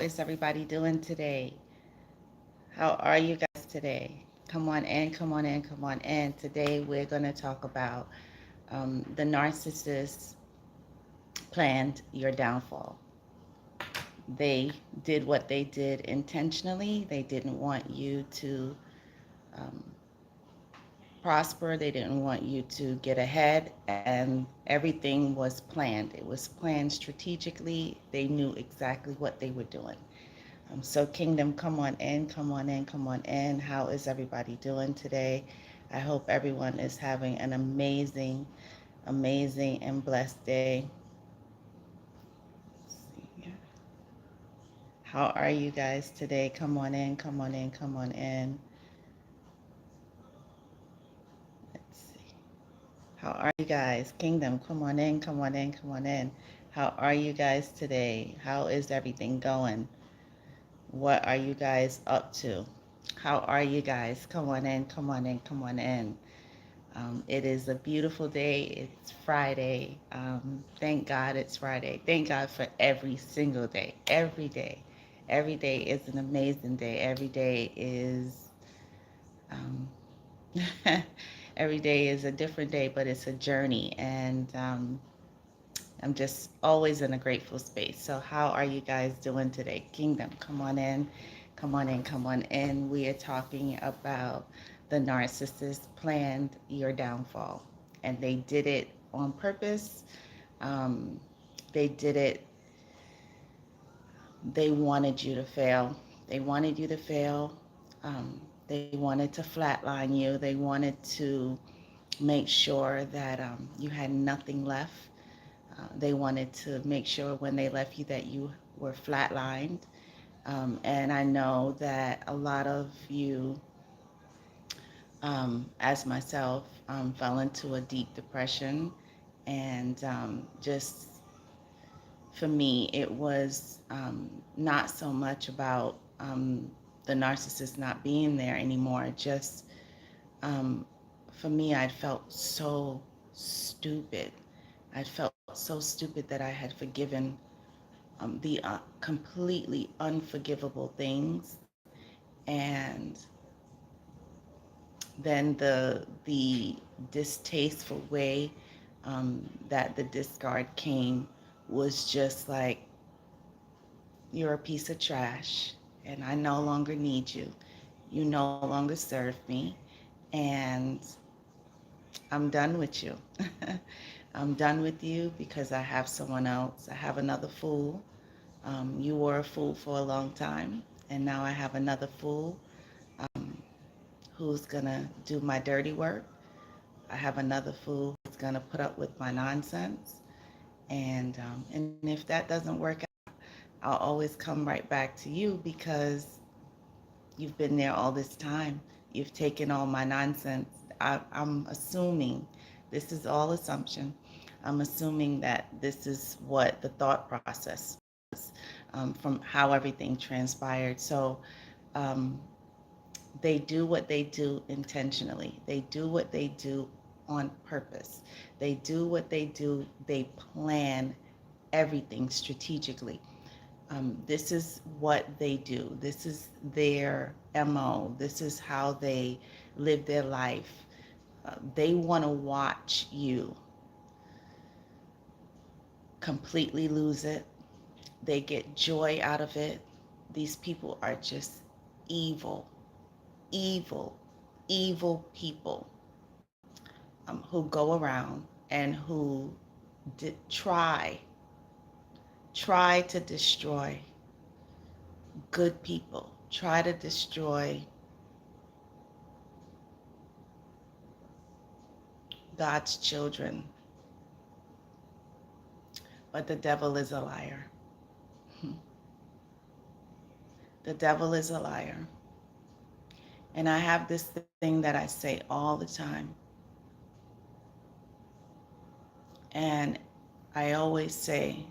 Is everybody doing today? How are you guys today? Come on in, come on in, come on in. Today we're going to talk about the narcissist planned your downfall. They did what they did intentionally. They didn't want you to um, prosper. They didn't want you to get ahead, and everything was planned. It was planned strategically. They knew exactly what they were doing. So Kingdom, come on in, come on in, come on in. How is everybody doing today? I hope everyone is having an amazing, amazing and blessed day. Let's see here. How are you guys today? Come on in, come on in, come on in. Let's see. How are you guys? Kingdom, come on in, come on in, come on in. How are you guys today? How is everything going? What are you guys up to? How are you guys? Come on in, come on in, come on in. It is a beautiful day. It's Friday. Thank God it's Friday. Thank God for every single day. Every day. Every day is an amazing day. Every day is um, every day is a different day, but it's a journey. And I'm just always in a grateful space. So how are you guys doing today? Kingdom, come on in. Come on in, come on in. We are talking about the narcissist planned your downfall. And they did it on purpose. Um, they did it, they wanted you to fail. They wanted you to fail. They wanted to flatline you. They wanted to make sure that you had nothing left. They wanted to make sure when they left you that you were flatlined. And I know that a lot of you, as myself, fell into a deep depression. And just for me, it was not so much about the narcissist not being there anymore. Just um, for me, I felt so stupid. I felt so stupid that I had forgiven the completely unforgivable things, and then the distasteful way that the discard came was just like, you're a piece of trash, and I no longer need you. You no longer serve me, and I'm done with you. I'm done with you because I have someone else. I have another fool. You were a fool for a long time, and now I have another fool um, who's gonna do my dirty work. I have another fool who's gonna put up with my nonsense, and if that doesn't work out, I'll always come right back to you because you've been there all this time. You've taken all my nonsense. I'm assuming, this is all assumption. I'm assuming that this is what the thought process from how everything transpired. So um, they do what they do intentionally. They do what they do on purpose. They do what they do. They plan everything strategically. This is what they do. This is their MO. This is how they live their life. They want to watch you completely lose it. They get joy out of it. These people are just evil, evil, evil people who go around and who try to destroy good people, try to destroy God's children. But the devil is a liar. The devil is a liar. And I have this thing that I say all the time. And I always say,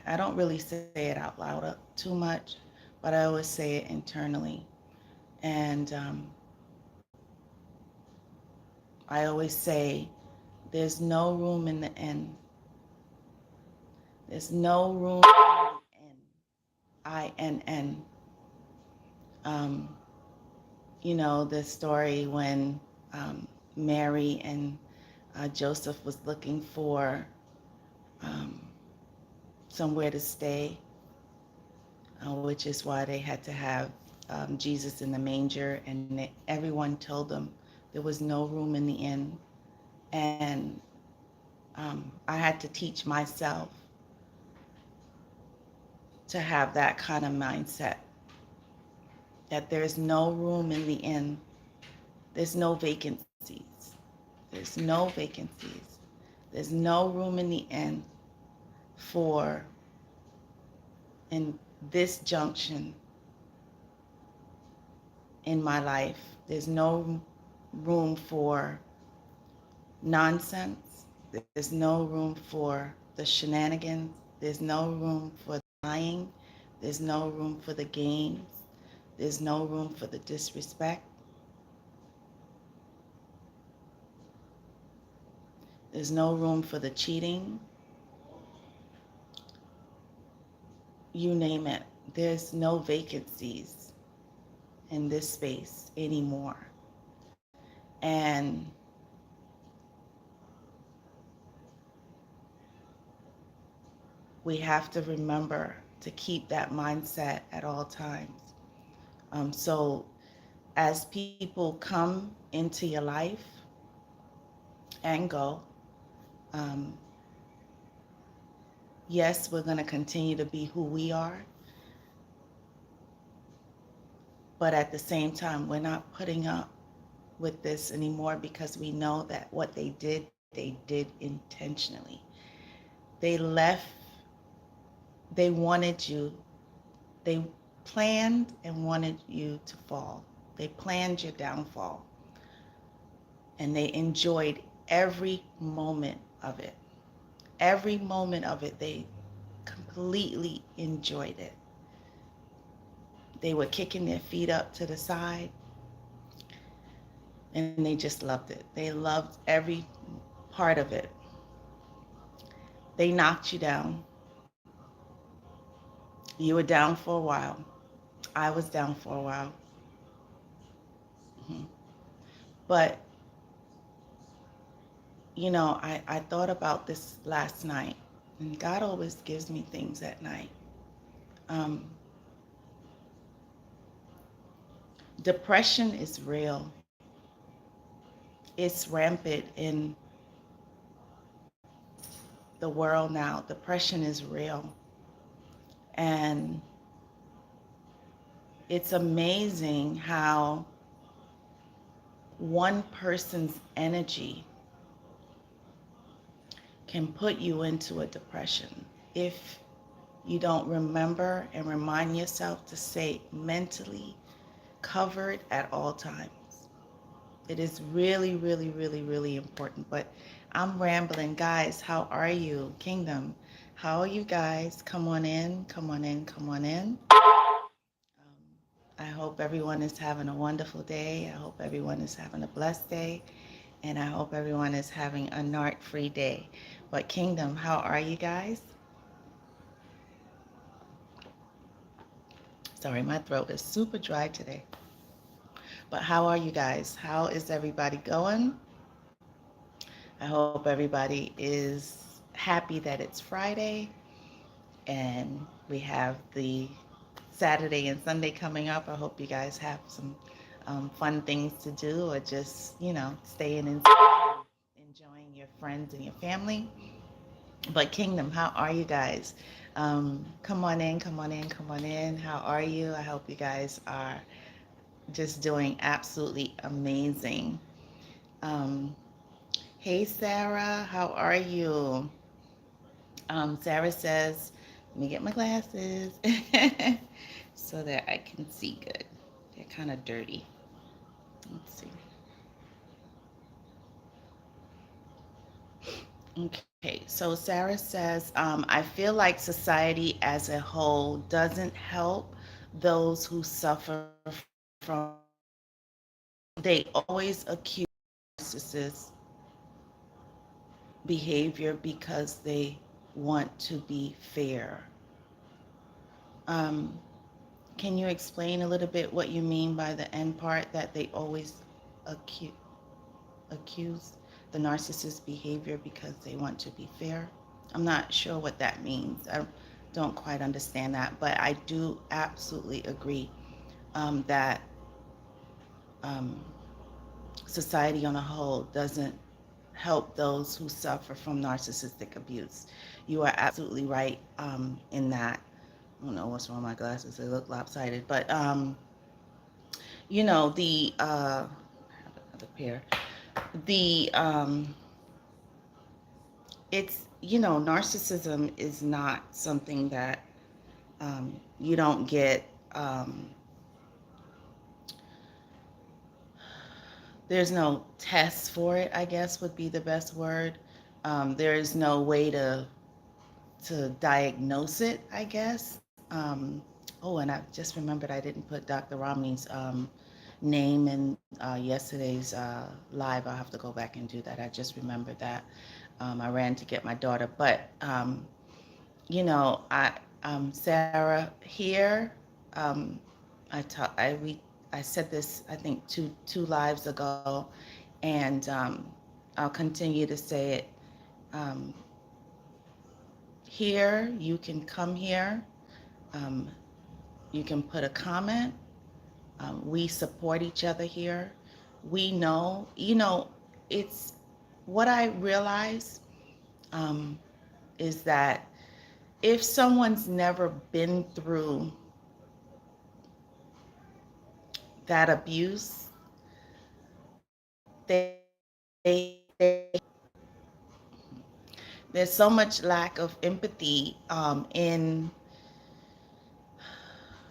I don't really say it out loud too much, but I always say it internally. And I always say, there's no room in the end. There's no room in the end. INN. Um, you know, the story when Mary and Joseph was looking for um, somewhere to stay, which is why they had to have Jesus in the manger, and everyone told them there was no room in the inn. And I had to teach myself to have that kind of mindset that there's no room in the inn, there's no vacancies, there's no vacancies, there's no room in the inn for, in this junction in my life, there's no room for nonsense. There's no room for the shenanigans. There's no room for the lying. There's no room for the games. There's no room for the disrespect. There's no room for the cheating. You name it. There's no vacancies in this space anymore. And we have to remember to keep that mindset at all times. So as people come into your life and go, um, yes, we're going to continue to be who we are, but at the same time, we're not putting up with this anymore because we know that what they did intentionally. They left, they wanted you, they planned and wanted you to fall. They planned your downfall, and they enjoyed every moment of it. Every moment of it, they completely enjoyed it. They were kicking their feet up to the side, and they just loved it. They loved every part of it. They knocked you down. You were down for a while. I was down for a while. Mhm. But, you know, I thought about this last night, and God always gives me things at night. Um, Depression is real. It's rampant in the world now. Depression is real. And it's amazing how one person's energy can put you into a depression if you don't remember and remind yourself to stay mentally covered at all times. It is really, really, really, really important. But I'm rambling. Guys, how are you? Kingdom, how are you guys? Come on in, come on in, come on in. I hope everyone is having a wonderful day. I hope everyone is having a blessed day. And I hope everyone is having a narc-free day. But Kingdom, how are you guys? Sorry, my throat is super dry today. But how are you guys? How is everybody going? I hope everybody is happy that it's Friday and we have the Saturday and Sunday coming up. I hope you guys have some fun things to do, or just, you know, staying inside and enjoying your friends and your family. But Kingdom, how are you guys? Come on in, come on in, come on in. How are you? I hope you guys are just doing absolutely amazing. Um, hey, Sarah, how are you? Sarah says, let me get my glasses so that I can see good. They're kind of dirty. Let's see. Okay, so Sarah says, I feel like society as a whole doesn't help those who suffer from, they always accuse narcissists behavior because they want to be fair. Um, can you explain a little bit what you mean by the end part that they always acu- accuse the narcissist behavior because they want to be fair? I'm not sure what that means. I don't quite understand that, but I do absolutely agree that um, society on a whole doesn't help those who suffer from narcissistic abuse. You are absolutely right in that. I don't know what's wrong with my glasses. They look lopsided, but you know I have another pair. The it's narcissism is not something that you don't get. There's no test for it, I guess would be the best word. There is no way to diagnose it, I guess. Oh, and I just remembered I didn't put Dr. Romney's name in yesterday's live. I'll have to go back and do that. I just remembered that. I ran to get my daughter, but Sarah, here, um, I said this I think two lives ago, and I'll continue to say it. Um, Here, you can come here. Um, you can put a comment. We support each other here. We know, it's what I realize um, is that if someone's never been through that abuse, there's so much lack of empathy in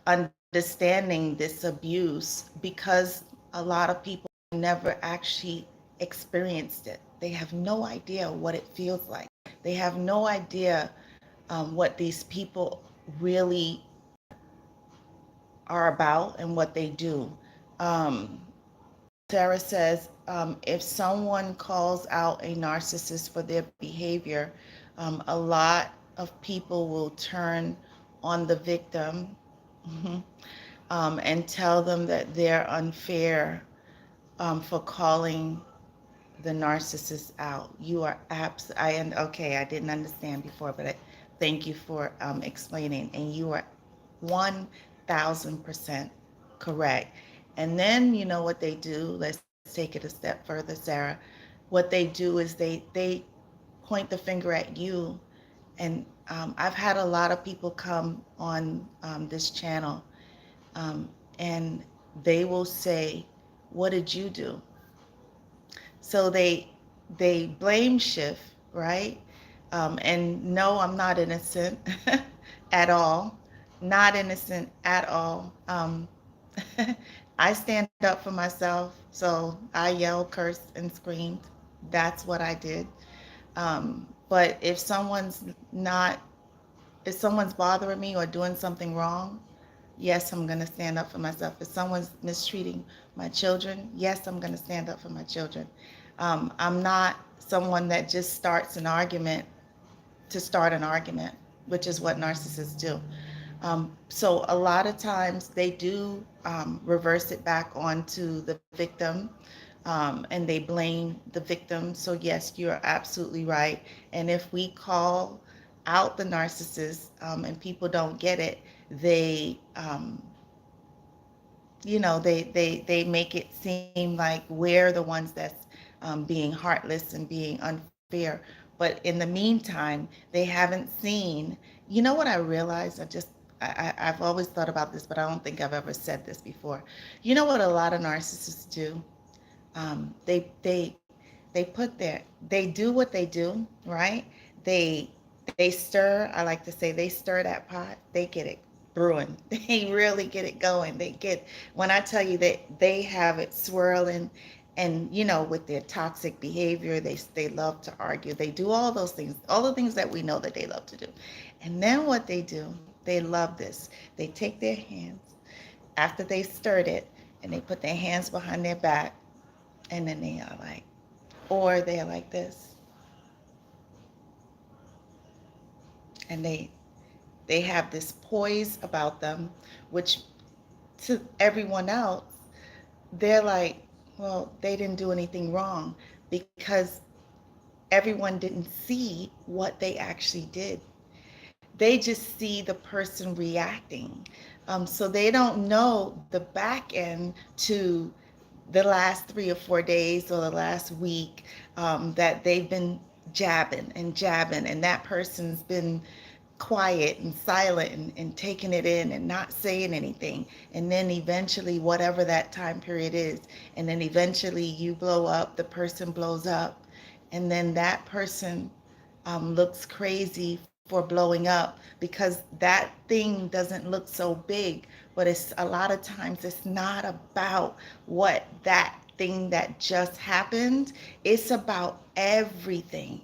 understanding this abuse because a lot of people never actually experienced it. They have no idea what it feels like. They have no idea what these people really are about and what they do. Um, Sarah says if someone calls out a narcissist for their behavior, a lot of people will turn on the victim and tell them that they're unfair for calling the narcissist out. You are okay. I didn't understand before, but thank you for explaining. And you are 1,000% correct. And then you know what they do. Let's take it a step further, Sarah. What they do is they point the finger at you. And I've had a lot of people come on this channel, um, and they will say, "What did you do?" So they blame shift, right? And no, I'm not innocent at all. Not innocent at all. I stand up for myself, so I yelled, cursed, and screamed. That's what I did. But not, if someone's bothering me or doing something wrong, yes, I'm going to stand up for myself. If someone's mistreating my children, yes, I'm going to stand up for my children. I'm not someone that just starts an argument to start an argument, which is what narcissists do. So a lot of times they do reverse it back onto the victim, and they blame the victim. So yes, you're absolutely right. And if we call out the narcissist and people don't get it, they they make it seem like we're the ones that's being heartless and being unfair. But in the meantime, they haven't seen. You know what I realized? I've always thought about this, but I don't think I've ever said this before. You know what a lot of narcissists do? They they do what they do, right? They they stir. I like to say they stir that pot. They get it brewing. They really get it going. When I tell you that they have it swirling, and with their toxic behavior, they love to argue. They do all those things, all the things that we know that they love to do. And then what they do, they love this. They take their hands after they stirred it, and they put their hands behind their back, and then they are like, or they are like this, and They have this poise about them, which to everyone else, they're like, well, they didn't do anything wrong because everyone didn't see what they actually did. They just see the person reacting. So they don't know the back end to the last 3 or 4 days or the last week, that they've been jabbing and jabbing, and that person's been quiet and silent and taking it in and not saying anything. And then eventually, whatever that time period is, and then eventually you blow up, the person blows up, and then that person looks crazy for blowing up because that thing doesn't look so big. But it's a lot of times it's not about what that thing that just happened. It's about everything.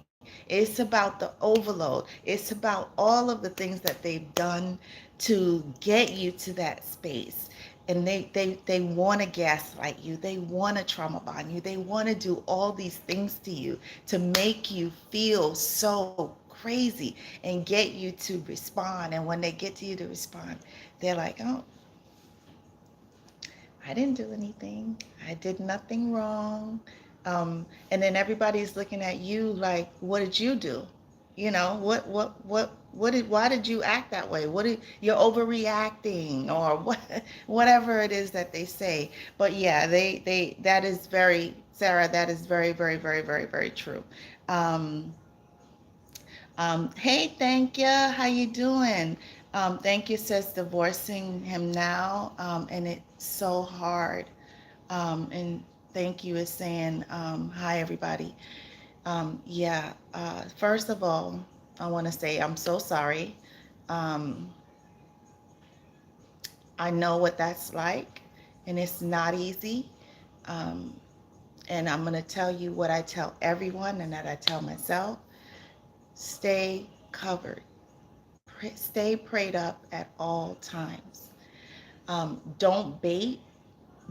It's about the overload. It's about all of the things that they've done to get you to that space. And they want to gaslight you. They want to trauma bond you. They want to do all these things to you to make you feel so crazy and get you to respond. And when they get to you to respond, they're like, oh, I didn't do anything. I did nothing wrong. And then everybody's looking at you like, what did you do? Why did you act that way? You're overreacting or what, whatever it is that they say. But yeah, that is very, Sarah, that is very, very, very, very, very true. Um, hey, thank you. How you doing? Thank you says divorcing him now, and it's so hard. And thank you is saying, hi, everybody. Yeah, first of all, I want to say I'm so sorry. Um, I know what that's like, and it's not easy. Um, and I'm going to tell you what I tell everyone and that I tell myself. Stay covered. Stay prayed up at all times. Don't bait.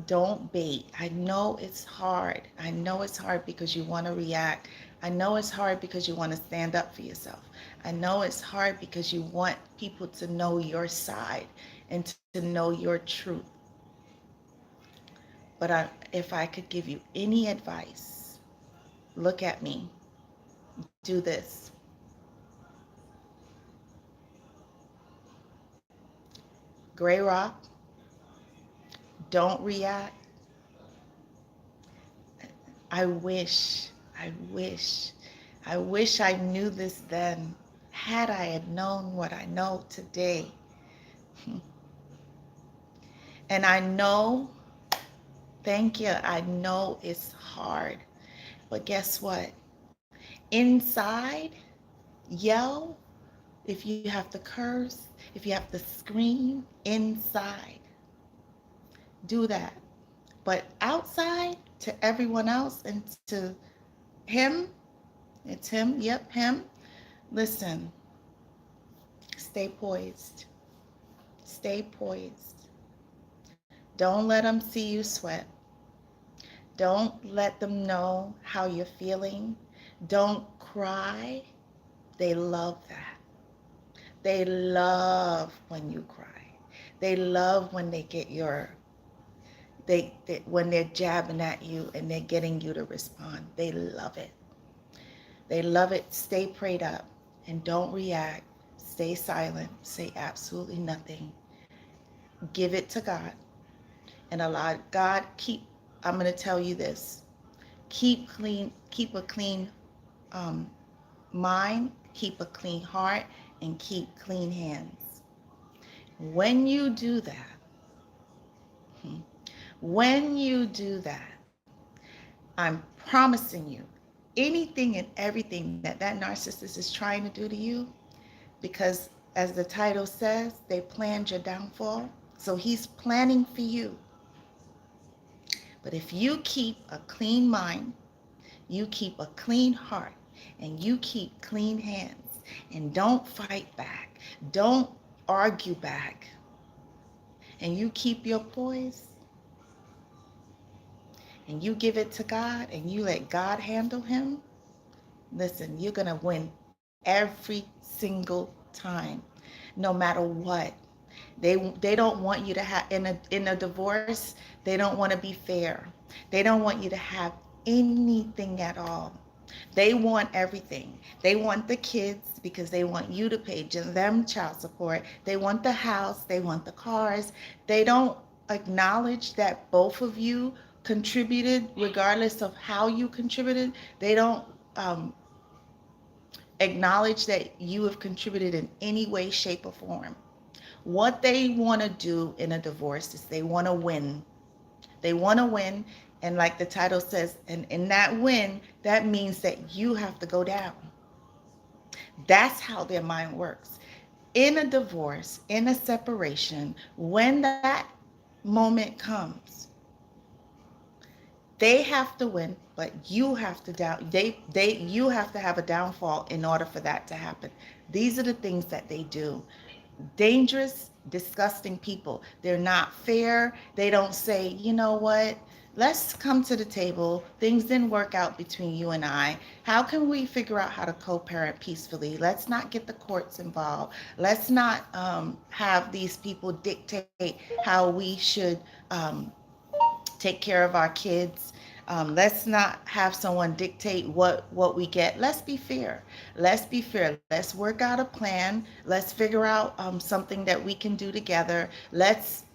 Don't bait. I know it's hard. I know it's hard because you want to react. I know it's hard because you want to stand up for yourself. I know it's hard because you want people to know your side and to know your truth. But if I could give you any advice, look at me. Do this. Gray rock, don't react. I wish, I wish, I wish I knew this then. Had I had known what I know today. And I know, thank you, I know it's hard. But guess what? Inside, yell if you have to curse, if you have to scream inside. Do that. But outside, to everyone else and to him, it's him, yep, him. Listen, stay poised. Stay poised. Don't let them see you sweat. Don't let them know how you're feeling. Don't cry. They love that. They love when you cry. They love when they get when they're jabbing at you and they're getting you to respond. They love it. They love it. Stay prayed up and don't react. Stay silent. Say absolutely nothing. Give it to God and allow God I'm going to tell you this. Keep a clean um, mind, keep a clean heart, and keep clean hands. When you do that, when you do that, I'm promising you, anything and everything that narcissist is trying to do to you, because as the title says, they planned your downfall. So he's planning for you. But if you keep a clean mind, you keep a clean heart, and you keep clean hands, and don't fight back, don't argue back, and you keep your poise, and you give it to God, and you let God handle him, listen, you're going to win every single time. no matter what. They don't want you to have in a divorce, they don't want to be fair. They don't want you to have anything at all. They want everything. They want the kids because they want you to pay them child support. They want the house, they want the cars. They don't acknowledge that both of you contributed regardless of how you contributed. They don't um, acknowledge that you have contributed in any way, shape, or form. What they want to do in a divorce is they want to win. They want to win. And like the title says, and in that win, that means that you have to go down. That's how their mind works. In a divorce, in a separation, when that moment comes, they have to win, but you have to down. You have to have a downfall in order for that to happen. These are the things that they do. Dangerous, disgusting people. They're not fair. They don't say, you know what? Let's come to the table. Things didn't work out between you and I. How can we figure out how to co-parent peacefully? Let's not get the courts involved. Let's not have these people dictate how we should um, take care of our kids. Let's not have someone dictate what we get. Let's be fair. Let's be fair. Let's work out a plan. Let's figure out something that we can do together. Let's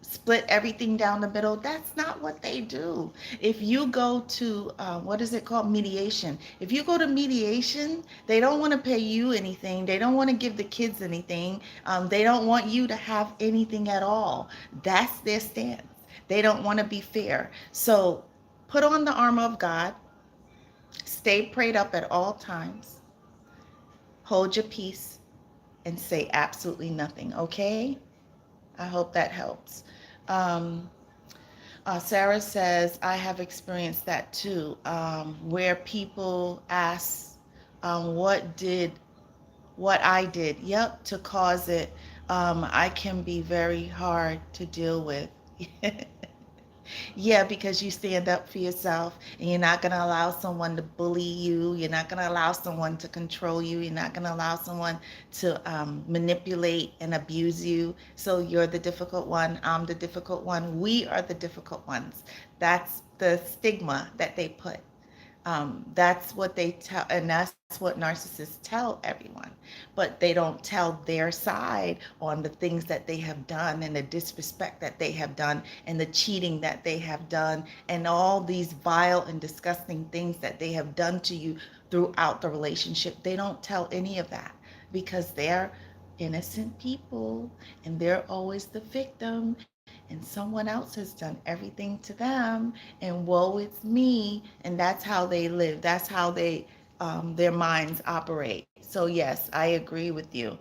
split everything down the middle. That's not what they do. If you go to what is it called, mediation? If you go to mediation, they don't want to pay you anything. They don't want to give the kids anything. They don't want you to have anything at all. That's their stance. They don't want to be fair. So put on the armor of God, stay prayed up at all times, hold your peace, and say absolutely nothing, okay? I hope that helps. Um, Sarah says, I have experienced that too, where people ask what I did, yep, to cause it. I can be very hard to deal with. Yeah, because you stand up for yourself and you're not going to allow someone to bully you. You're not going to allow someone to control you. You're not going to allow someone to manipulate and abuse you. So you're the difficult one. I'm the difficult one. We are the difficult ones. That's the stigma that they put. That's what they tell, and that's what narcissists tell everyone. But they don't tell their side on the things that they have done and the disrespect that they have done and the cheating that they have done and all these vile and disgusting things that they have done to you throughout the relationship. They don't tell any of that because they're innocent people and they're always the victim and someone else has done everything to them and woe it's me, and that's how they live. That's how their minds operate. So yes, I agree with you.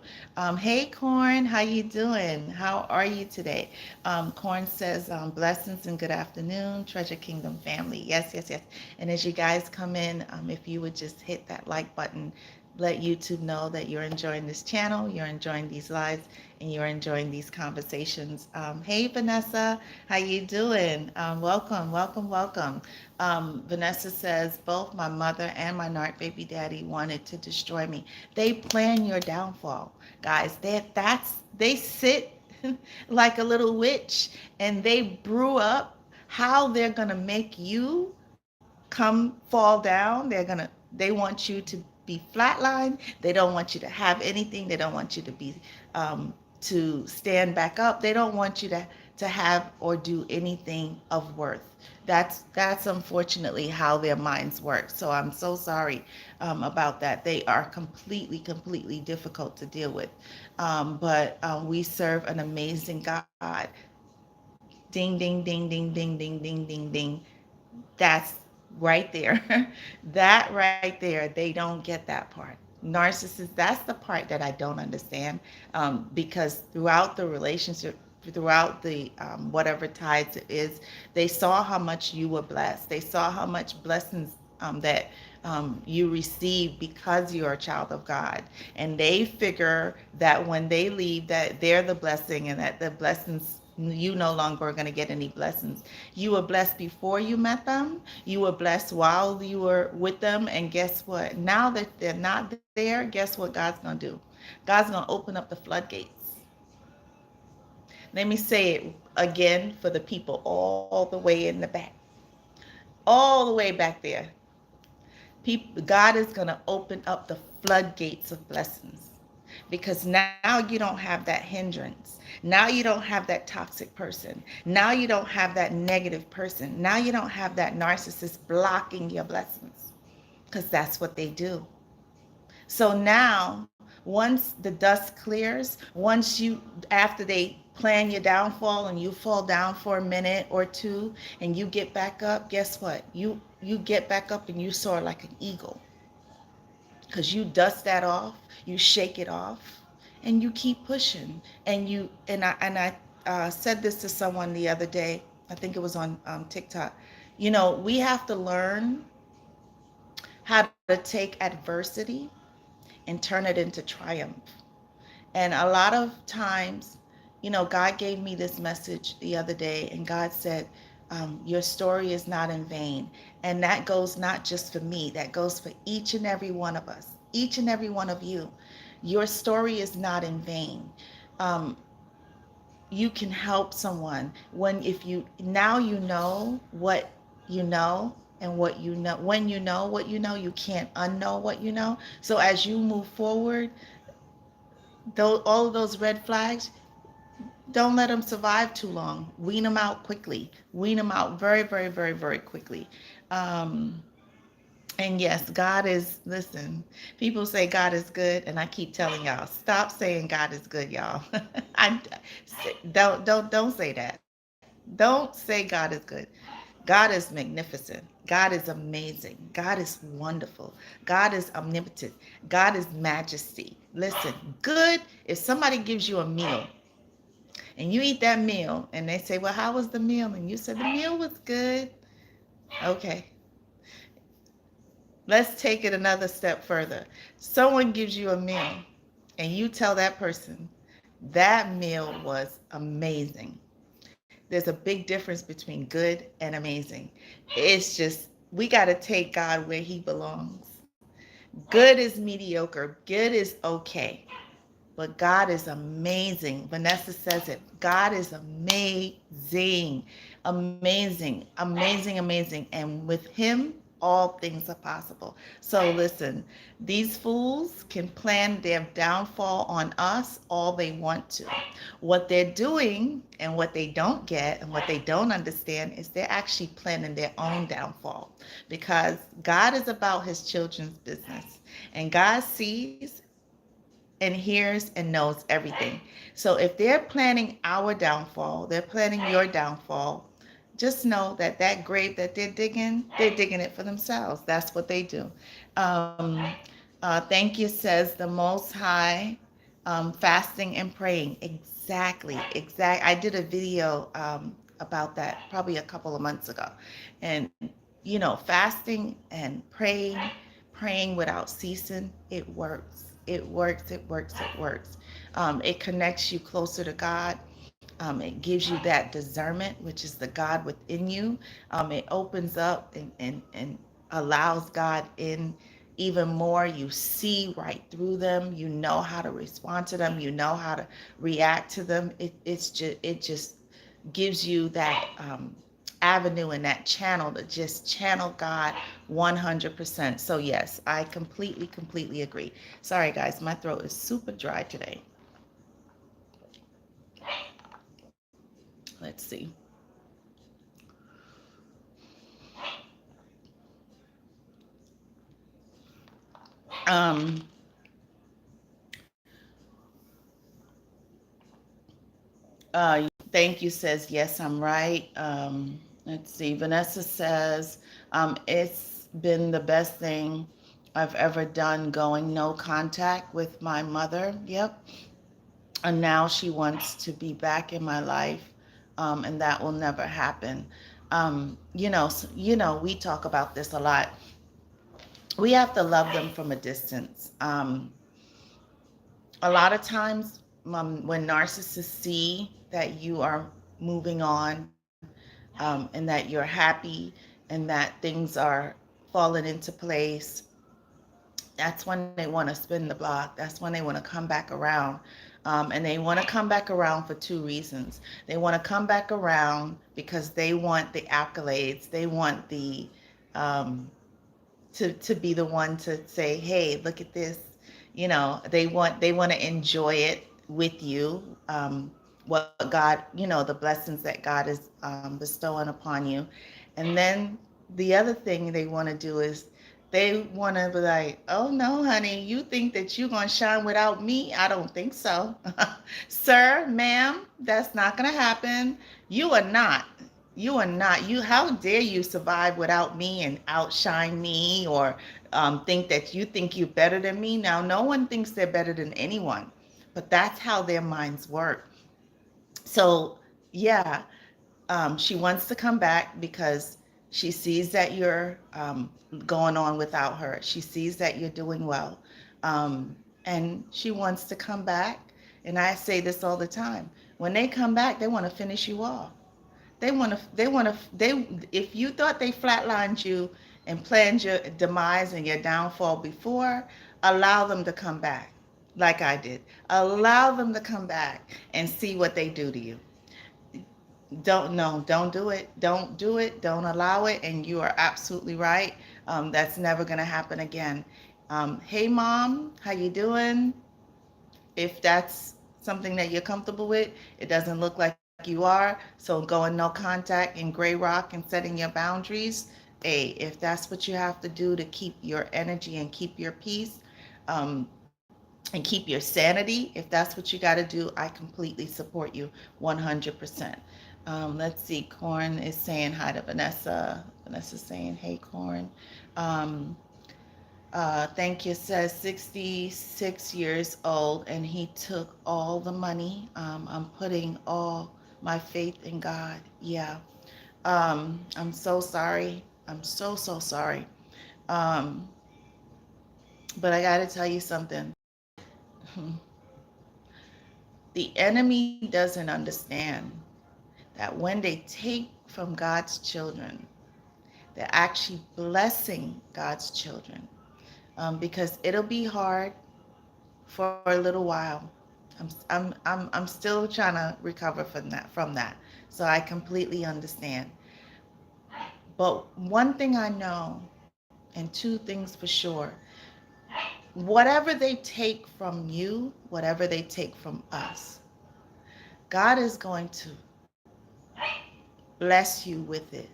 Hey Corn, how you doing? How are you today? Corn says blessings and good afternoon, Treasure Kingdom family. Yes, yes, yes. And as you guys come in, if you would just hit that like button, let YouTube know that you're enjoying this channel, you're enjoying these lives, and you're enjoying these conversations. Hey Vanessa, how you doing? Welcome, welcome, welcome. Vanessa says, both my mother and my narc baby daddy wanted to destroy me. They plan your downfall, guys. They sit like a little witch and they brew up how they're gonna make you come fall down. They want you to be flatlined. They don't want you to have anything. They don't want you to stand back up. They don't want you to have or do anything of worth. That's unfortunately how their minds work. So I'm so sorry about that. They are completely difficult to deal with. But we serve an amazing God. Ding, ding, ding, ding, ding, ding, ding, ding, ding. That's right there. That right there, they don't get that part. Narcissists, that's the part that I don't understand, because throughout the relationship, throughout the whatever tides it is, they saw how much you were blessed. They saw how much blessings that you receive because you're a child of God. And they figure that when they leave, that they're the blessing and that the blessings, you no longer are going to get any blessings. You were blessed before you met them. You were blessed while you were with them. And guess what? Now that they're not there, guess what God's going to do? God's going to open up the floodgates. Let me say it again for the people all the way in the back, all the way back there. God is going to open up the floodgates of blessings because now you don't have that hindrance. Now you don't have that toxic person. Now you don't have that negative person. Now you don't have that narcissist blocking your blessings because that's what they do. So now, once the dust clears, once you, after they plan your downfall and you fall down for a minute or two and you get back up, guess what? You get back up and you soar like an eagle because you dust that off, you shake it off, and you keep pushing. And I said this to someone the other day. I think it was on TikTok. We have to learn how to take adversity and turn it into triumph. And a lot of times, God gave me this message the other day, and God said, your story is not in vain. And that goes not just for me, that goes for each and every one of us, each and every one of you. Your story is not in vain. Um, you can help someone if you now you know what you know, and what you know. When you know what you know, you can't unknow what you know. So as you move forward, all of those red flags, don't let them survive too long. Wean them out quickly. Wean them out very, very, very, very quickly. Um, and yes, God is, listen, people say God is good, and I keep telling y'all, stop saying God is good, y'all. I, don't say that. Don't say God is good. God is magnificent. God is amazing. God is wonderful. God is omnipotent. God is majesty. Listen, good, if somebody gives you a meal and you eat that meal and they say, well, how was the meal? And you said, the meal was good. Okay. Let's take it another step further. Someone gives you a meal and you tell that person, that meal was amazing. There's a big difference between good and amazing. It's just, we got to take God where he belongs. Good is mediocre. Good is okay. But God is amazing. Vanessa says it. God is amazing, amazing, amazing, amazing. And with him, all things are possible. So listen, these fools can plan their downfall on us all they want to. What they're doing and what they don't get and what they don't understand is they're actually planning their own downfall, because God is about his children's business, and God sees and hears and knows everything. So if they're planning our downfall, they're planning your downfall, just know that that grave that they're digging it for themselves. That's what they do. Um, thank you, says the Most High, fasting and praying. Exactly, exact. I did a video about that probably a couple of months ago. And, fasting and praying without ceasing, it works. It works, it works, it works. It connects you closer to God. It gives you that discernment, which is the God within you. It opens up and allows God in even more. You see right through them. You know how to respond to them. You know how to react to them. It just gives you that avenue and that channel to just channel God 100%. So yes, I completely, completely agree. Sorry guys, my throat is super dry today. Let's see. Um, Thank you says, yes, I'm right. Let's see. Vanessa says, it's been the best thing I've ever done, going no contact with my mother. Yep. And now she wants to be back in my life, and that will never happen. We talk about this a lot. We have to love them from a distance. A lot of times, when narcissists see that you are moving on, and that you're happy and that things are falling into place, that's when they want to spin the block. That's when they want to come back around. And they want to come back around for two reasons. They want to come back around because they want the accolades. They want the um, to be the one to say, "Hey, look at this." They want to enjoy it with you. What God, the blessings that God is bestowing upon you, and then the other thing they want to do is they want to be like, "Oh no, honey, you think that you're gonna shine without me? I don't think so, sir, ma'am. That's not gonna happen. You are not." You are not. You. How dare you survive without me and outshine me, or think that you think you're better than me? Now, no one thinks they're better than anyone, but that's how their minds work. So, yeah, she wants to come back because she sees that you're going on without her. She sees that you're doing well, and she wants to come back. And I say this all the time: when they come back, they want to finish you off. They if you thought they flatlined you and planned your demise and your downfall before, allow them to come back like I did. Allow them to come back and see what they do to you. Don't, no, don't do it. Don't do it. Don't allow it. And you are absolutely right. That's never going to happen again. Hey, mom, how you doing? If that's something that you're comfortable with, it doesn't look like you are. So going no contact in gray rock and setting your boundaries. Hey, if that's what you have to do to keep your energy and keep your peace, um, and keep your sanity, if that's what you got to do, I completely support you 100%. Let's see. Corn is saying hi to Vanessa. Vanessa's saying, hey, Corn. Um, Thank you says 66 years old and he took all the money. I'm putting all my faith in God. Yeah. I'm so sorry. I'm so, so sorry. Um, but I got to tell you something. The enemy doesn't understand that when they take from God's children, they're actually blessing God's children, because it'll be hard for a little while. I'm still trying to recover from that. So I completely understand. But one thing I know, and two things for sure: whatever they take from you, whatever they take from us, God is going to bless you with it.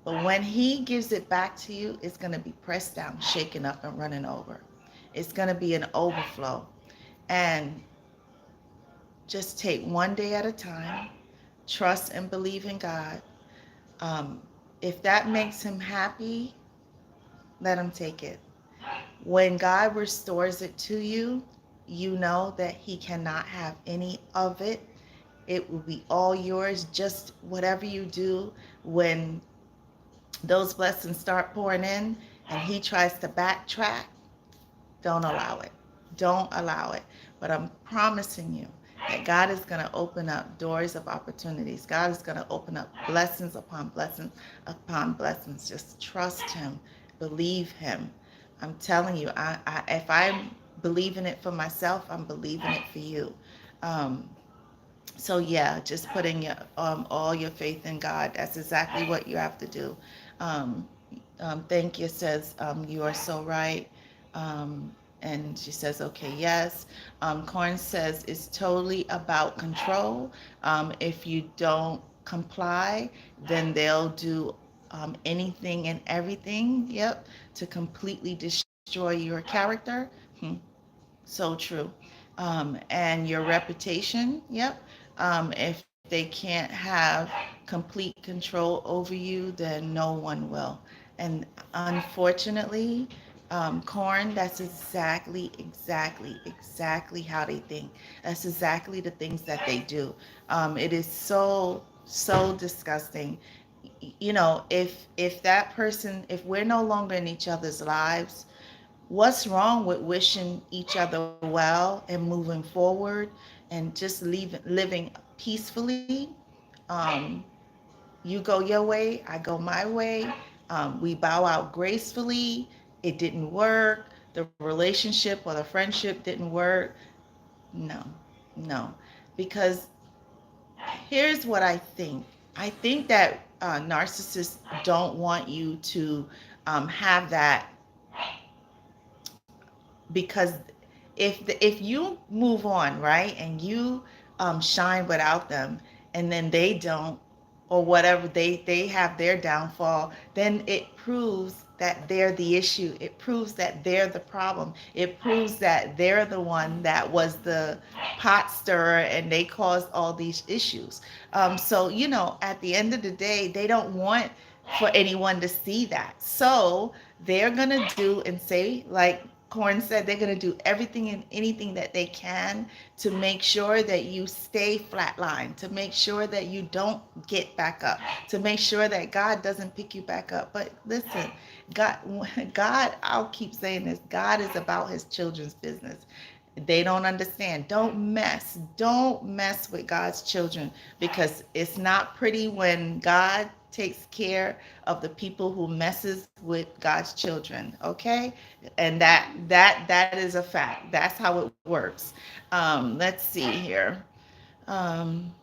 But when He gives it back to you, it's going to be pressed down, shaken up, and running over. It's going to be an overflow. And just take one day at a time, trust and believe in God. Um, if that makes Him happy, let Him take it. When God restores it to you, you know that He cannot have any of it. It will be all yours. Just whatever you do when those blessings start pouring in and He tries to backtrack, don't allow it. Don't allow it. But I'm promising you that God is going to open up doors of opportunities. God is going to open up blessings upon blessings upon blessings. Just trust Him. Believe Him. I'm telling you, if I'm believing it for myself, I'm believing it for you. Um, so yeah, just putting all your faith in God. That's exactly what you have to do. Um, Thank you says, you are so right. Um, and she says, okay, yes. Corn says it's totally about control. If you don't comply, then they'll do anything and everything, yep, to completely destroy your character. So true. And your reputation, yep. If they can't have complete control over you, then no one will. And unfortunately, Corn, that's exactly how they think. That's exactly the things that they do. It is so, so disgusting. If that person, if we're no longer in each other's lives, what's wrong with wishing each other well and moving forward and just living peacefully? Um, you go your way, I go my way. We bow out gracefully. It didn't work. the relationship or the friendship didn't work. No, no, because here's what I think. I think that narcissists don't want you to have that, because if you move on, right, and you shine without them, and then they don't, or whatever, they have their downfall, then it proves that they're the issue. It proves that they're the problem. It proves that they're the one that was the pot stirrer and they caused all these issues. So at the end of the day, they don't want for anyone to see that. So they're gonna do and say, like Corn said, they're going to do everything and anything that they can to make sure that you stay flatlined, to make sure that you don't get back up, to make sure that God doesn't pick you back up. But listen, God, God, I'll keep saying this, God is about his children's business. They don't understand. Don't mess with God's children, because it's not pretty when God takes care of the people who messes with God's children. Okay, and that is a fact. That's how it works. Let's see here. Um,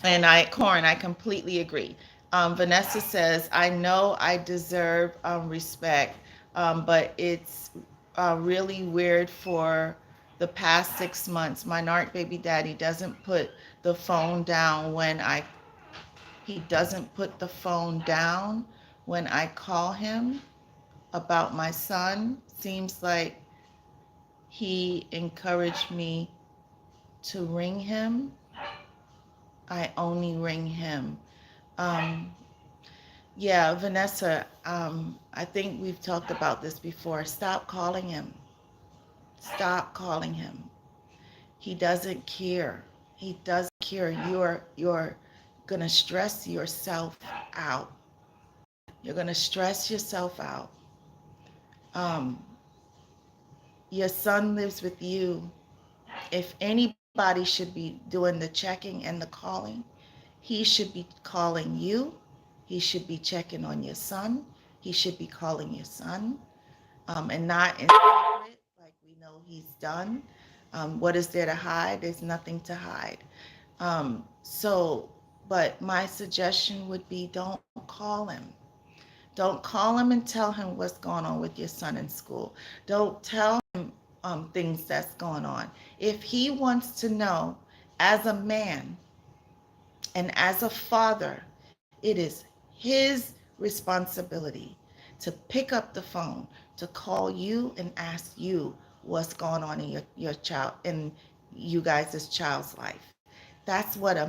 and Corin, I completely agree. Vanessa says, I know I deserve respect, but it's really weird for the past 6 months. My narc baby daddy doesn't put the phone down when he doesn't put the phone down when I call him about my son. Seems like he encouraged me to ring him. I only ring him. Um, yeah, Vanessa, I think we've talked about this before. Stop calling him. Stop calling him. He doesn't care. He doesn't care. You're gonna stress yourself out. You're gonna stress yourself out. Um, your son lives with you. If anybody should be doing the checking and the calling, he should be calling you. He should be checking on your son. He should be calling your son, and not in secret, like we know he's done. What is there to hide? There's nothing to hide. But my suggestion would be, don't call him. Don't call him and tell him what's going on with your son in school. Don't tell him things that's going on. If he wants to know, as a man and as a father, it is his responsibility to pick up the phone, to call you and ask you what's going on in your child, in you guys' child's life. That's what a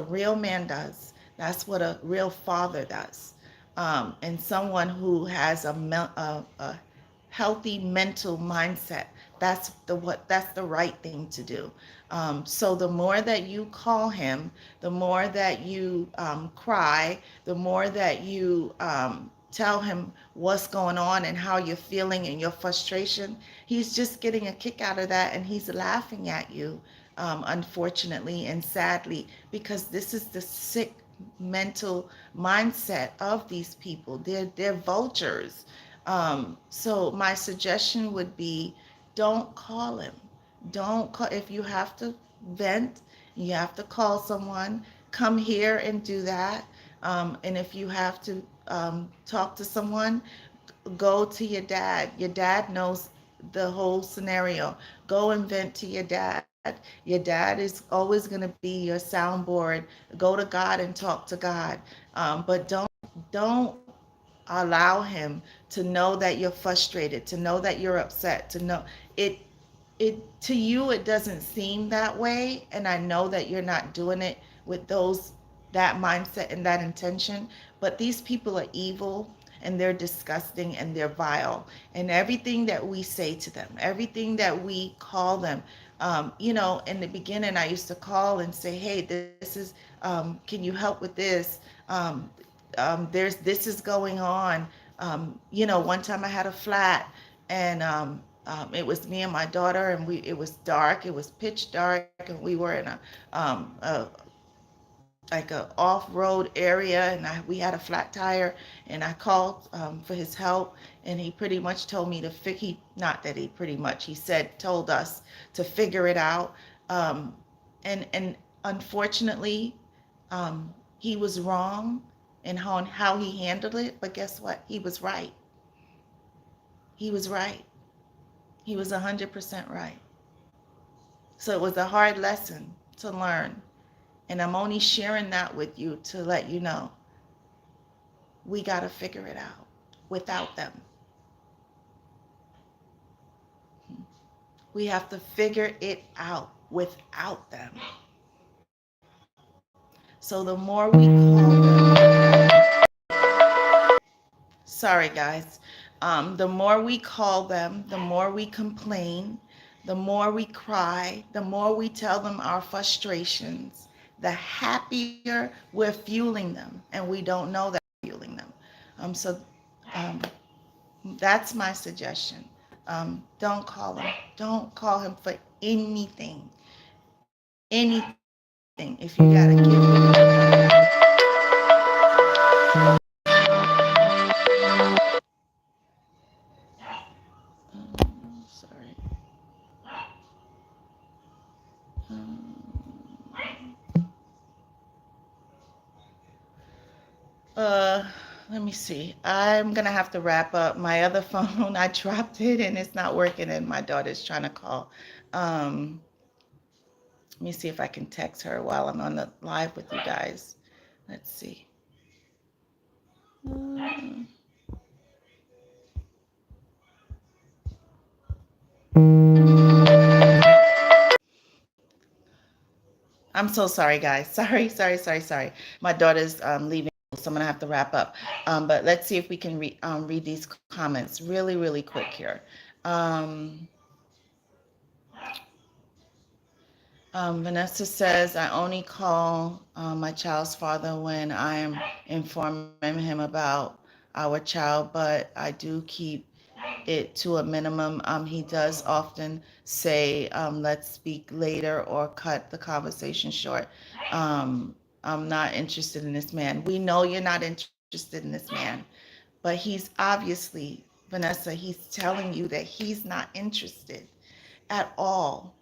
real man does. That's what a real father does. And someone who has a healthy mental mindset. That's the right thing to do. So the more that you call him, the more that you cry, the more that you tell him what's going on and how you're feeling and your frustration, he's just getting a kick out of that, and he's laughing at you, unfortunately and sadly, because this is the sick mental mindset of these people. They're vultures. So my suggestion would be, don't call him. Don't call. If you have to vent, you have to call someone, come here and do that. And if you have to talk to someone, go to your dad. Your dad knows the whole scenario. Go and vent to your dad. Your dad is always going to be your soundboard. Go to God and talk to God. But don't allow him to know that you're frustrated, to know that you're upset, to know it. To you, it doesn't seem that way, and I know that you're not doing it with that mindset and that intention. But these people are evil, and they're disgusting, and they're vile, and everything that we say to them, everything that we call them, in the beginning I used to call and say, hey, can you help with this? This is going on. One time I had a flat, and it was me and my daughter, and it was dark, it was pitch dark, and we were in a like a off-road area, and we had a flat tire, and I called for his help, and he pretty much told me to he not that he pretty much he said told us to figure it out, um, and unfortunately, he was wrong in how he handled it, but guess what? He was right. He was right. He was 100% right. So it was a hard lesson to learn, and I'm only sharing that with you to let you know we got to figure it out without them. We have to figure it out without them. So the more we call them, sorry guys, the more we call them, the more we complain, the more we cry, the more we tell them our frustrations, the happier we're fueling them, and we don't know that we're fueling them. So um, that's my suggestion. Don't call him. Don't call him for anything. Anything. If you gotta give sorry. Uh, Let me see. I'm gonna have to wrap up. My other phone, I dropped it and it's not working, and my daughter's trying to call. Um, Let me see if I can text her while I'm on the live with you guys. Let's see. Um, I'm so sorry, guys. Sorry. My daughter's leaving, so I'm gonna have to wrap up. But let's see if we can read these comments really quick here. Um, Vanessa says, I only call my child's father when I am informing him about our child, but I do keep it to a minimum. He does often say, let's speak later or cut the conversation short. I'm not interested in this man. We know you're not interested in this man, but he's obviously, Vanessa, he's telling you that he's not interested at all.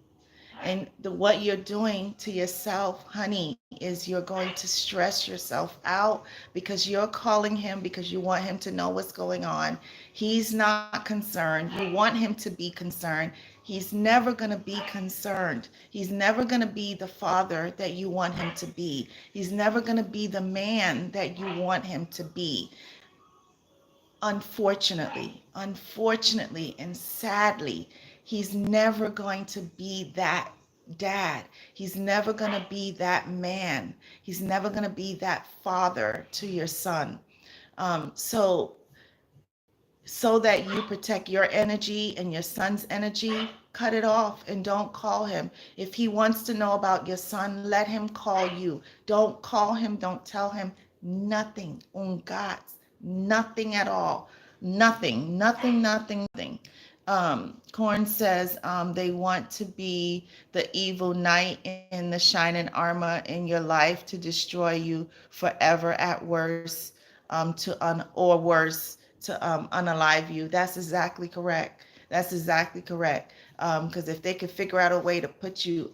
And what you're doing to yourself, honey, is you're going to stress yourself out because you're calling him because you want him to know what's going on. He's not concerned. You want him to be concerned. He's never going to be concerned. He's never going to be the father that you want him to be. He's never going to be the man that you want him to be. Unfortunately, and sadly, he's never going to be that dad. He's never going to be that man. He's never going to be that father to your son. So so that you protect your energy and your son's energy, cut it off and don't call him. If he wants to know about your son, let him call you. Don't call him, don't tell him nothing. Un gats, nothing at all. Nothing. Corn says they want to be the evil knight in the shining armor in your life to destroy you forever at worst, or worse, to unalive you. That's exactly correct. That's exactly correct. Because if they could figure out a way to put you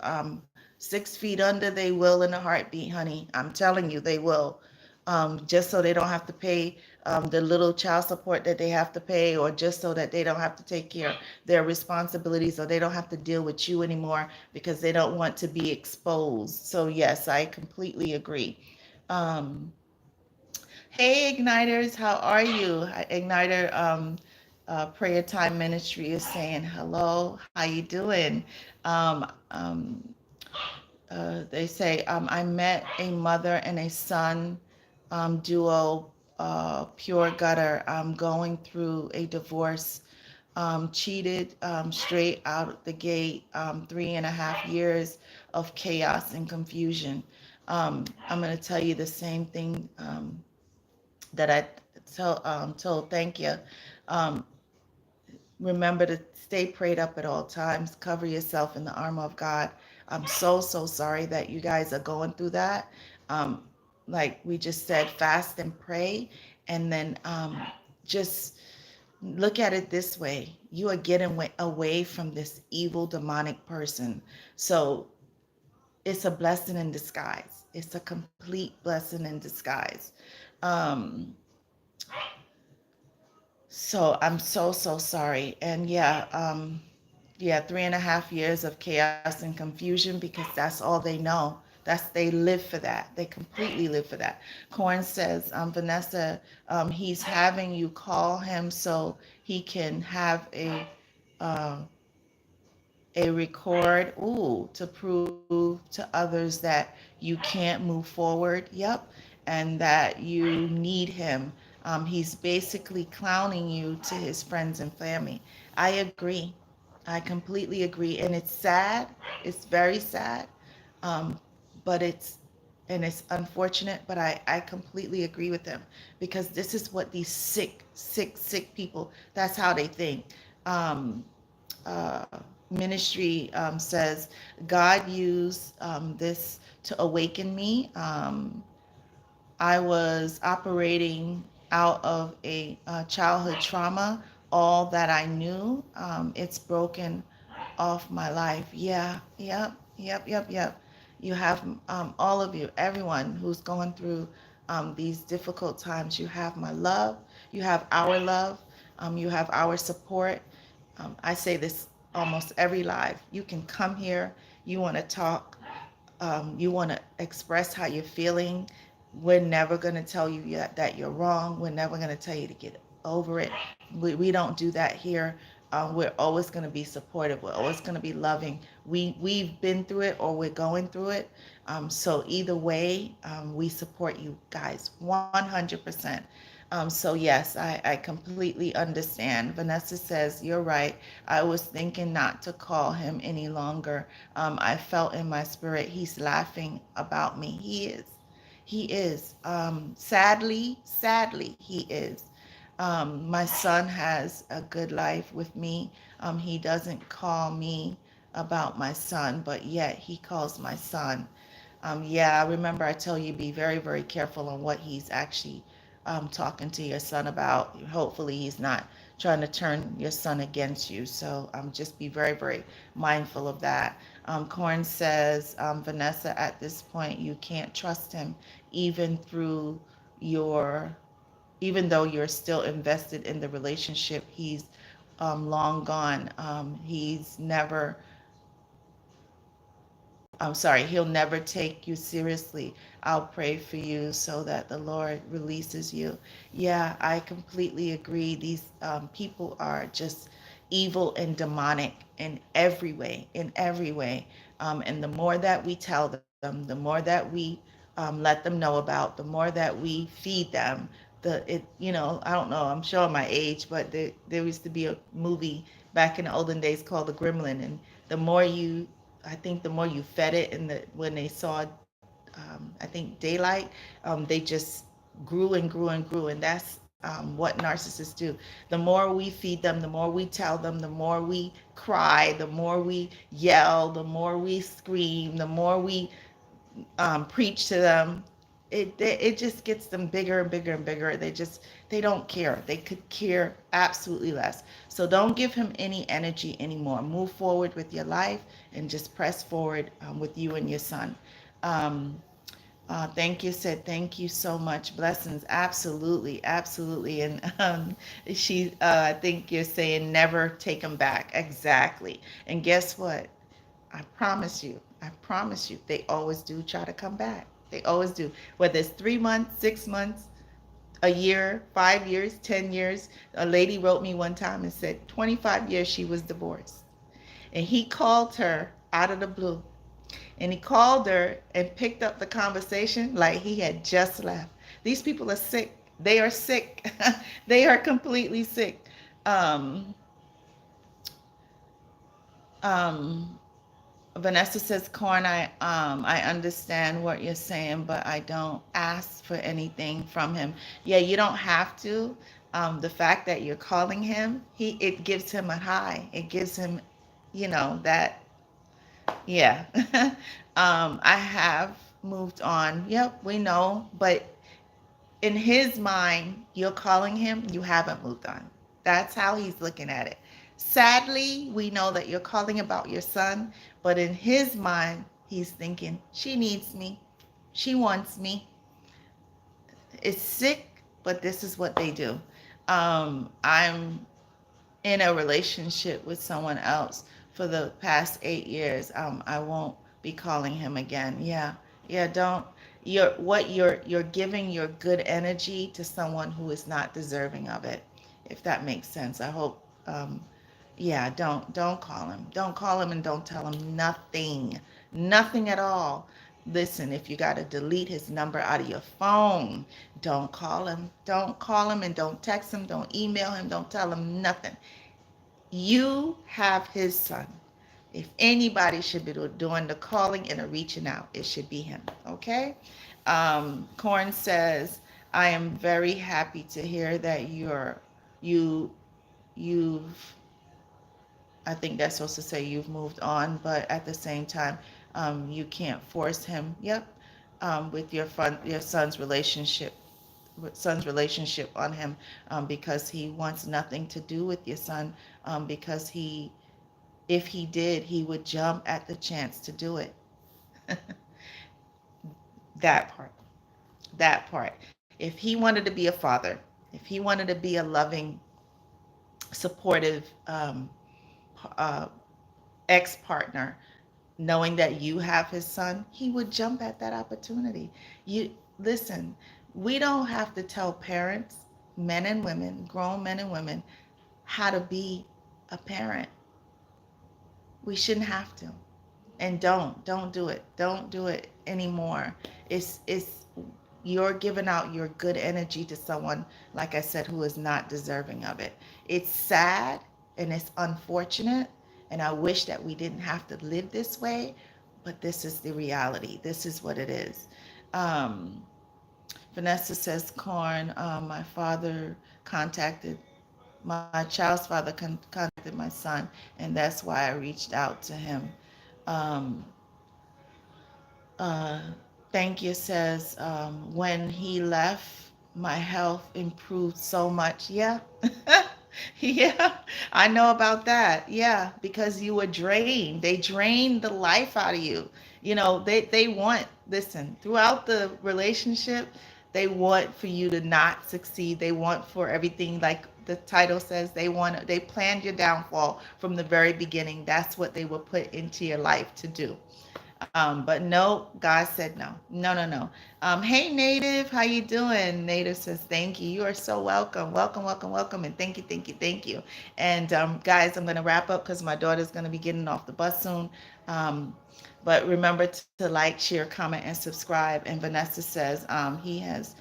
6 feet under, they will in a heartbeat, honey. I'm telling you, they will. Just so they don't have to pay the little child support that they have to pay, or just so that they don't have to take care of their responsibilities, or they don't have to deal with you anymore because they don't want to be exposed. So, yes, I completely agree. Um, Hey, Igniters, how are you? Igniter Prayer Time Ministry is saying hello. How you doing? Um, um, they say, I met a mother and a son duo, pure gutter. I'm going through a divorce, cheated straight out the gate, 3.5 years of chaos and confusion. I'm going to tell you the same thing that I told. Thank you. Um, Remember to stay prayed up at all times. Cover yourself in the armor of God. I'm so, so sorry that you guys are going through that. Um, like we just said, fast and pray. And then just look at it this way: you are getting away from this evil, demonic person. So it's a blessing in disguise. It's a complete blessing in disguise. Um, so I'm so, so sorry. And yeah, yeah, 3.5 years of chaos and confusion, because that's all they know. They live for that. They completely live for that. Corn says, Vanessa, he's having you call him so he can have uh, a record, to prove to others that you can't move forward. Yep. And that you need him. He's basically clowning you to his friends and family. I agree. I completely agree. And it's sad. It's very sad. Um, but it's unfortunate, but I completely agree with him, because this is what these sick, sick, sick people, that's how they think. Um, uh, Ministry says, God used this to awaken me. I was operating out of a childhood trauma. All that I knew, it's broken off my life. Yeah, yep, yep, yep, yep. You have all of you, everyone who's going through these difficult times. You have my love. You have our love. You have our support. I say this almost every live. You can come here. You want to talk. You want to express how you're feeling. We're never going to tell you that you're wrong. We're never going to tell you to get over it. We don't do that here. We're always going to be supportive. We're always going to be loving. We've been through it, or we're going through it. So either way, we support you guys 100%. So yes, I completely understand. Vanessa says, you're right. I was thinking not to call him any longer. I felt in my spirit he's laughing about me. He is. He is. Sadly, he is. My son has a good life with me. He doesn't call me about my son, but yet he calls my son. Yeah, remember I tell you, be very, very careful on what he's actually talking to your son about. Hopefully, he's not trying to turn your son against you. So just be very, very mindful of that. Corn says, Vanessa, at this point, you can't trust him, even through your, even though you're still invested in the relationship. He's long gone. He's never I'm sorry, he'll never take you seriously. I'll pray for you so that the Lord releases you. Yeah, I completely agree. These people are just evil and demonic in every way, in every way. And the more that we tell them, the more that we let them know about, the more that we feed them, I don't know, I'm showing my age, but there used to be a movie back in the olden days called The Gremlin, and the more you I think the more you fed it, and when they saw, I think daylight, they just grew and grew and grew, and that's what narcissists do. The more we feed them, the more we tell them, the more we cry, the more we yell, the more we scream, the more we preach to them. It just gets them bigger and bigger and bigger. They don't care. They could care absolutely less. So don't give him any energy anymore. Move forward with your life and just press forward with you and your son. Um, thank you, said thank you so much. Blessings, absolutely, absolutely. And I think you're saying never take them back. Exactly. And guess what? I promise you, they always do try to come back. They always do. Whether it's 3 months, 6 months, a year, 5 years, 10 years. A lady wrote me one time and said 25 years she was divorced. And he called her out of the blue. And he called her and picked up the conversation like he had just left. These people are sick. They are sick. They are completely sick. Um, um, Vanessa says, Corn, I understand what you're saying, but I don't ask for anything from him. Yeah, you don't have to. The fact that you're calling him, it gives him a high. It gives him, that. Yeah. I have moved on. Yep, we know. But in his mind, you're calling him, you haven't moved on. That's how he's looking at it. Sadly, we know that you're calling about your son, but in his mind, he's thinking, she needs me. She wants me. It's sick, but this is what they do. I'm in a relationship with someone else for the past 8 years. I won't be calling him again. Yeah, yeah. Don't. You're giving your good energy to someone who is not deserving of it. If that makes sense. I hope. Yeah. Don't call him. Don't call him and don't tell him nothing. Nothing at all. Listen, if you got to delete his number out of your phone, don't call him. Don't call him and don't text him. Don't email him. Don't tell him nothing. You have his son. If anybody should be doing the calling and the reaching out, it should be him. Okay. Corn says, "I am very happy to hear that you you've." I think that's supposed to say you've moved on, but at the same time, you can't force him. Yep. With your son's relationship on him, because he wants nothing to do with your son, because if he did, he would jump at the chance to do it. That part. That part. If he wanted to be a father, if he wanted to be a loving, supportive uh, ex partner, knowing that you have his son, he would jump at that opportunity. You listen, we don't have to tell parents, men and women, grown men and women, how to be a parent. We shouldn't have to. And don't do it. Don't do it anymore. It's you're giving out your good energy to someone, like I said, who is not deserving of it. It's sad and it's unfortunate, and I wish that we didn't have to live this way, but this is the reality. This is what it is. um, Vanessa says, Corn, my father contacted my child's father contacted my son, and that's why I reached out to him. um, Uh, Thank you says, when he left, my health improved so much. Yeah. Yeah, I know about that. Yeah, because you were drained. They drained the life out of you. They want, listen, throughout the relationship, they want for you to not succeed. They want for everything, like the title says, they planned your downfall from the very beginning. That's what they were put into your life to do. But no, God said no. No, no, no. Hey, Native, how you doing? Native says, thank you. You are so welcome. Welcome, welcome, welcome. And thank you, thank you, thank you. And guys, I'm going to wrap up because my daughter's going to be getting off the bus soon. Um, but remember to like, share, comment, and subscribe. And Vanessa says he has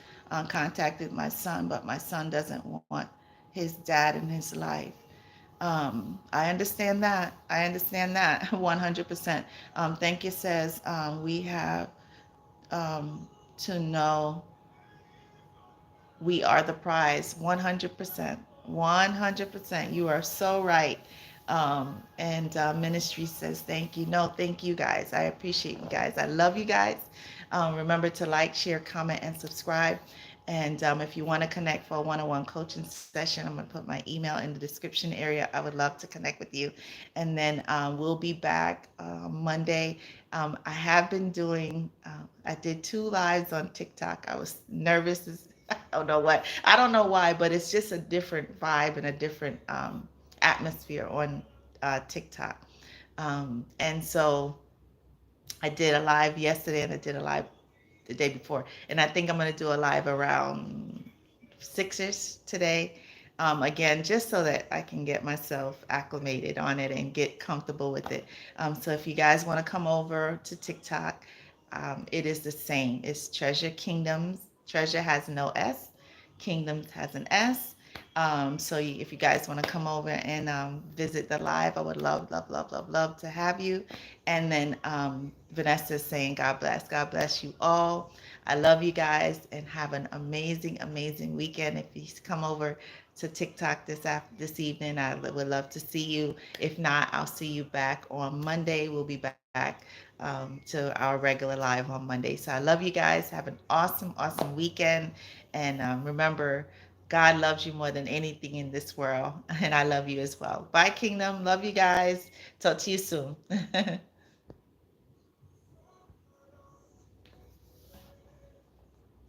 contacted my son, but my son doesn't want his dad in his life. I understand that. I understand that 100%. Thank you says, we have to know we are the prize. 100%. 100%. You are so right. And Ministry says, thank you. No, thank you guys. I appreciate you guys. I love you guys. Remember to like, share, comment, and subscribe. And if you want to connect for a one-on-one coaching session, I'm going to put my email in the description area. I would love to connect with you. And then we'll be back Monday. I have been doing, I did 2 lives on TikTok. I was nervous as I don't know what. I don't know why, but it's just a different vibe and a different atmosphere on TikTok. And so I did a live yesterday and I did a live the day before. And I think I'm going to do a live around 6ish today. Again, just so that I can get myself acclimated on it and get comfortable with it. So if you guys want to come over to TikTok, it is the same. It's Treasure Kingdoms. Treasure has no S. Kingdoms has an S. So if you guys want to come over and visit the live, I would love, love, love, love, love to have you. And then Vanessa is saying, God bless. God bless you all. I love you guys and have an amazing, amazing weekend. If you come over to TikTok this evening. Would love to see you. If not, I'll see you back on Monday. We'll be back to our regular live on Monday. So I love you guys. Have an awesome, awesome weekend. And remember, God loves you more than anything in this world. And I love you as well. Bye, Kingdom. Love you guys. Talk to you soon.